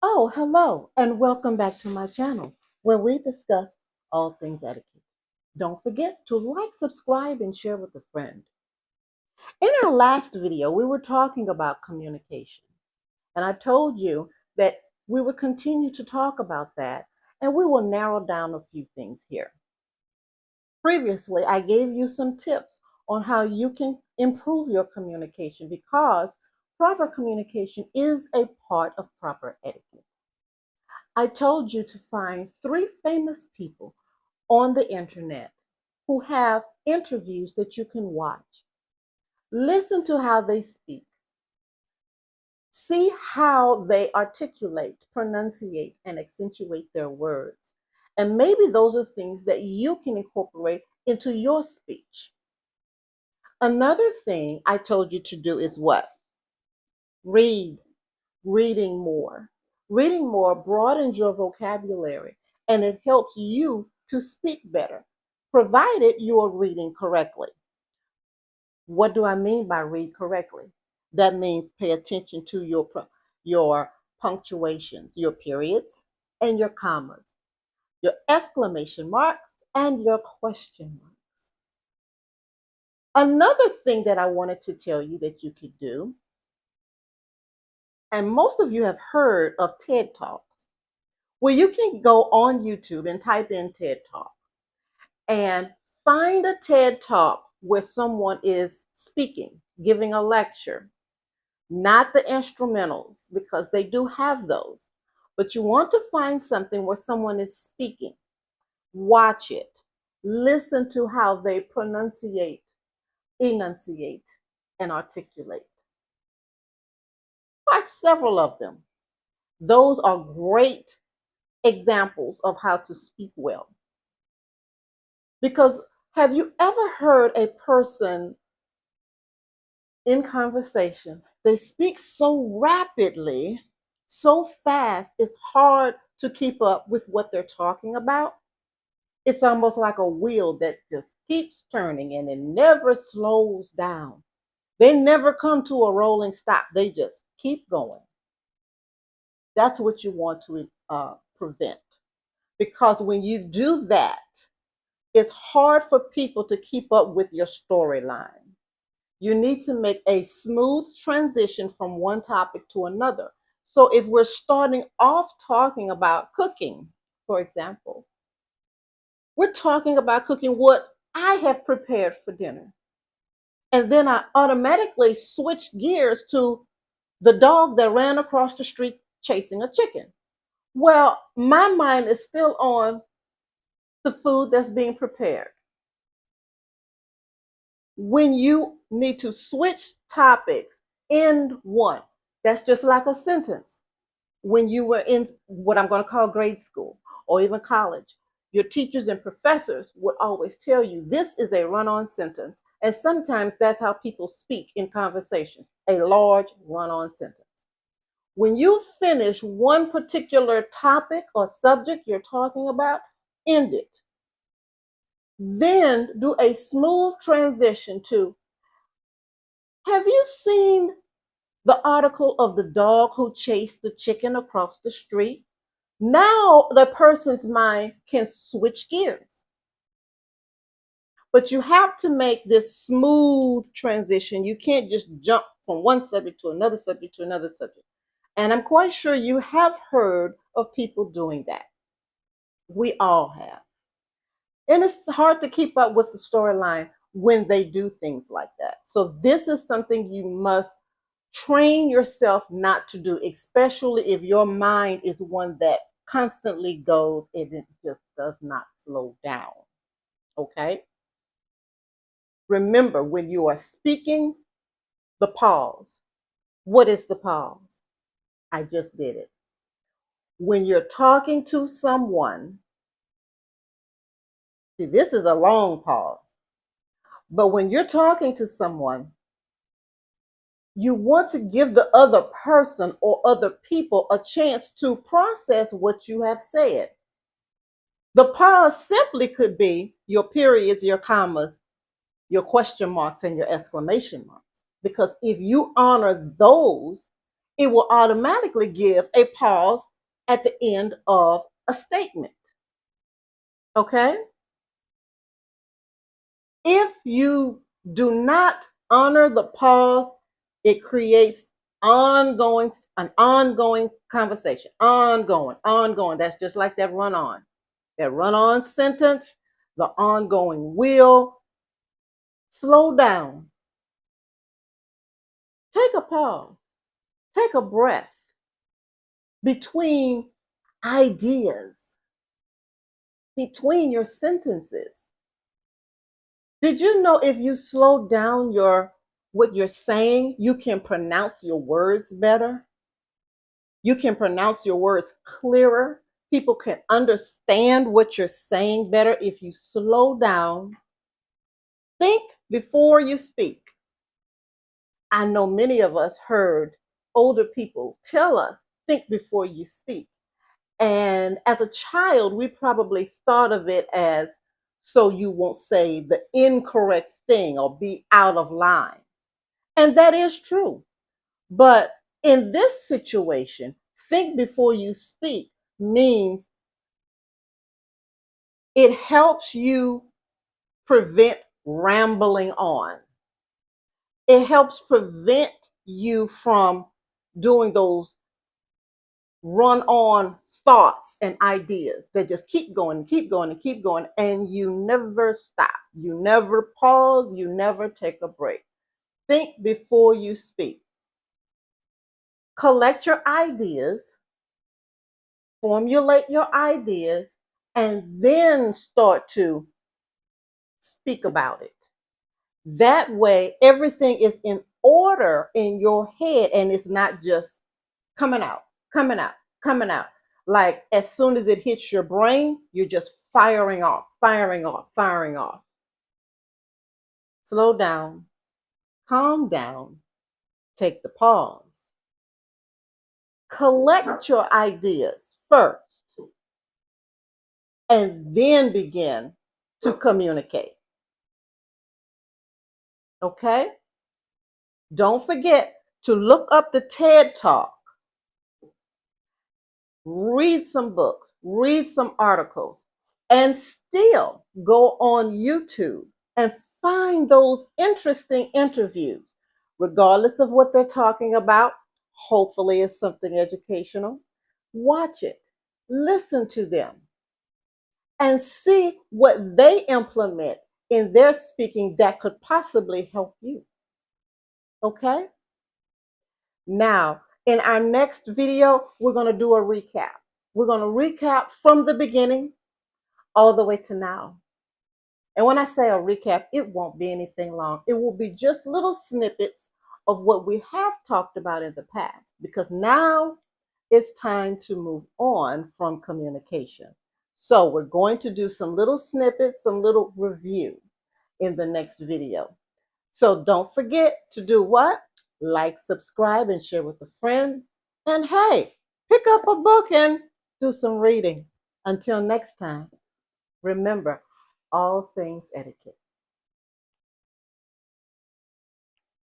Oh, hello, and welcome back to my channel where we discuss all things etiquette. Don't forget to like, subscribe, and share with a friend. In our last video, we were talking about communication, and I told you that we would continue to talk about that, and we will narrow down a few things here. Previously, I gave you some tips on how you can improve your communication because proper communication is a part of proper etiquette. I told you to find three famous people on the internet who have interviews that you can watch. Listen to how they speak. See how they articulate, pronunciate, and accentuate their words. And maybe those are things that you can incorporate into your speech. Another thing I told you to do is what? Read. Reading more. Reading more broadens your vocabulary and it helps you to speak better, provided you are reading correctly. What do I mean by read correctly? That means pay attention to your punctuations, your periods, and your commas, your exclamation marks, and your question marks. Another thing that I wanted to tell you that you could do, and most of you have heard of TED Talks, where you can go on YouTube and type in TED Talk and find a TED Talk where someone is speaking, giving a lecture, not the instrumentals, because they do have those. But you want to find something where someone is speaking. Watch it. Listen to how they pronunciate, enunciate, and articulate. Watch several of them. Those are great examples of how to speak well. Because have you ever heard a person in conversation? They speak so rapidly, so fast, it's hard to keep up with what they're talking about. It's almost like a wheel that just keeps turning and it never slows down. They never come to a rolling stop, they just keep going. That's what you want to prevent. Because when you do that, it's hard for people to keep up with your storyline. You need to make a smooth transition from one topic to another. So if we're starting off talking about cooking, for example, we're talking about cooking what I have prepared for dinner. And then I automatically switch gears to the dog that ran across the street chasing a chicken. Well, my mind is still on the food that's being prepared. When you need to switch topics in one, that's just like a sentence. When you were in what I'm going to call grade school or even college, your teachers and professors would always tell you this is a run on sentence. And sometimes that's how people speak in conversations, a large run on sentence. When you finish one particular topic or subject you're talking about, end it. Then do a smooth transition to, have you seen the article of the dog who chased the chicken across the street? Now the person's mind can switch gears. But you have to make this smooth transition. You can't just jump from one subject to another subject to another subject. And I'm quite sure you have heard of people doing that. We all have. And it's hard to keep up with the storyline when they do things like that. So this is something you must train yourself not to do, especially if your mind is one that constantly goes and it just does not slow down. Okay? Remember, when you are speaking, the pause. What is the pause? I just did it. When you're talking to someone, see, this is a long pause. But when you're talking to someone, you want to give the other person or other people a chance to process what you have said. The pause simply could be your periods, your commas, your question marks, and your exclamation marks. Because if you honor those, it will automatically give a pause at the end of a statement. Okay? If you do not honor the pause, it creates an ongoing conversation. Ongoing. That's just like that run on. That run on sentence, the ongoing will. Slow down. Take a pause. Take a breath between ideas, between your sentences. Did you know if you slow down what you're saying, you can pronounce your words better? You can pronounce your words clearer. People can understand what you're saying better if you slow down. Think before you speak. I know many of us heard older people tell us, think before you speak. And as a child, we probably thought of it as so you won't say the incorrect thing or be out of line. And that is true. But in this situation, think before you speak means it helps you prevent rambling on. It helps prevent you from doing those run on thoughts and ideas that just keep going and keep going and keep going, and you never stop. You never pause. You never take a break. Think before you speak. Collect your ideas, formulate your ideas, and then start to speak about it. That way, everything is in order in your head and it's not just coming out, coming out, coming out. Like as soon as it hits your brain, you're just firing off, firing off, firing off. Slow down, calm down, take the pause. Collect your ideas first and then begin to communicate. Okay? Don't forget to look up the TED Talk. Read some books, read some articles, and still go on YouTube and find those interesting interviews, regardless of what they're talking about. Hopefully, it's something educational. Watch it, listen to them, and see what they implement in their speaking that could possibly help you. Okay? Now, in our next video, we're going to do a recap. We're going to recap from the beginning all the way to now. And when I say a recap, it won't be anything long. It will be just little snippets of what we have talked about in the past, because now it's time to move on from communication. So we're going to do some little snippets, some little review in the next video. So don't forget to do what? Like, subscribe, and share with a friend. And hey, pick up a book and do some reading. Until next time, remember all things etiquette.